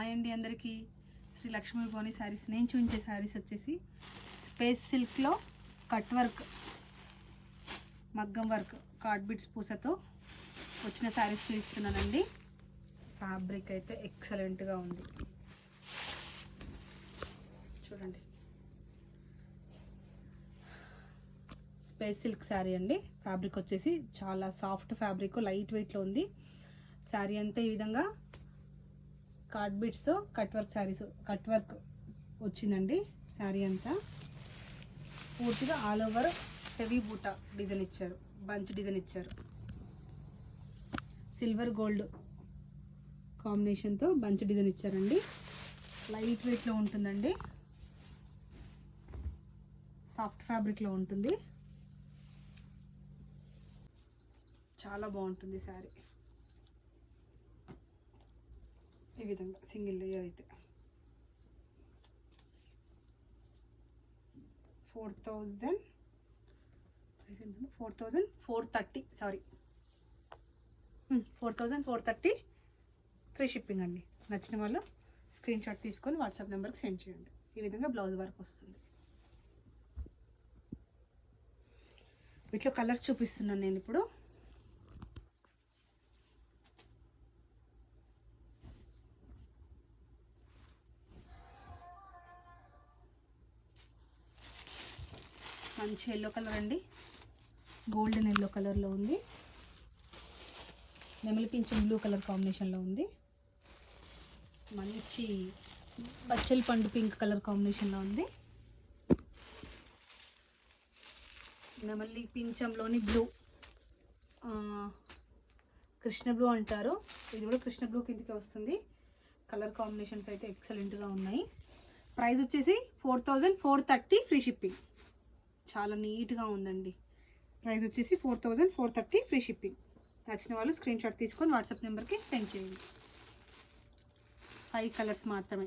Hi అండి అందరికీ. శ్రీ లక్ష్మీ బోని శారీస్ నేను చూపించే శారీస్ వచ్చేసి స్పేస్ సిల్క్లో కట్ వర్క్, మగ్గం వర్క్, కార్డ్ బిట్స్ పూసతో వచ్చిన శారీస్ చూపిస్తున్నానండి. ఫ్యాబ్రిక్ అయితే ఎక్సలెంట్గా ఉంది చూడండి. స్పేస్ సిల్క్ శారీ అండి. ఫ్యాబ్రిక్ వచ్చేసి చాలా సాఫ్ట్ ఫ్యాబ్రిక్, లైట్ వెయిట్లో ఉంది. శారీ అంతా ఈ విధంగా కార్డ్ బిట్స్తో కట్ వర్క్ వచ్చిందండి. శారీ అంతా పూర్తిగా ఆల్ ఓవర్ హెవీ బూటా డిజైన్ ఇచ్చారు, బంచ్ డిజైన్ ఇచ్చారు. సిల్వర్ గోల్డ్ కాంబినేషన్తో బంచ్ డిజైన్ ఇచ్చారండి. లైట్ వెయిట్లో ఉంటుందండి, సాఫ్ట్ ఫ్యాబ్రిక్లో ఉంటుంది. చాలా బాగుంటుంది శారీ. ఈ విధంగా సింగిల్ లేయర్ అయితే 4,430 ఫ్రీ షిప్పింగ్ అండి. నచ్చిన వాళ్ళు స్క్రీన్ షాట్ తీసుకొని వాట్సాప్ నెంబర్కి సెండ్ చేయండి. ఈ విధంగా బ్లౌజ్ వర్క్ వస్తుంది. వీటిలో కలర్స్ చూపిస్తున్నాను నేను ఇప్పుడు. మంచి ఎల్లో కలర్ అండి, గోల్డెన్ ఎల్లో కలర్లో ఉంది. నెమలి పింఛం బ్లూ కలర్ కాంబినేషన్లో ఉంది. మంచి బచ్చలి పండు పింక్ కలర్ కాంబినేషన్లో ఉంది. నెమలి పింఛంలోని బ్లూ, కృష్ణ బ్లూ అంటారు. ఇది కూడా కృష్ణ బ్లూ కిందకే వస్తుంది. కలర్ కాంబినేషన్స్ అయితే ఎక్సలెంట్గా ఉన్నాయి. ప్రైస్ వచ్చేసి 4,430 ఫ్రీ షిప్పింగ్. చాలా నీట్గా ఉందండి. ప్రైస్ వచ్చేసి 4,430 ఫ్రీ షిప్పింగ్. నచ్చిన వాళ్ళు స్క్రీన్ షాట్ తీసుకొని వాట్సాప్ నెంబర్కి సెండ్ చేయండి. 5 కలర్స్ మాత్రమే.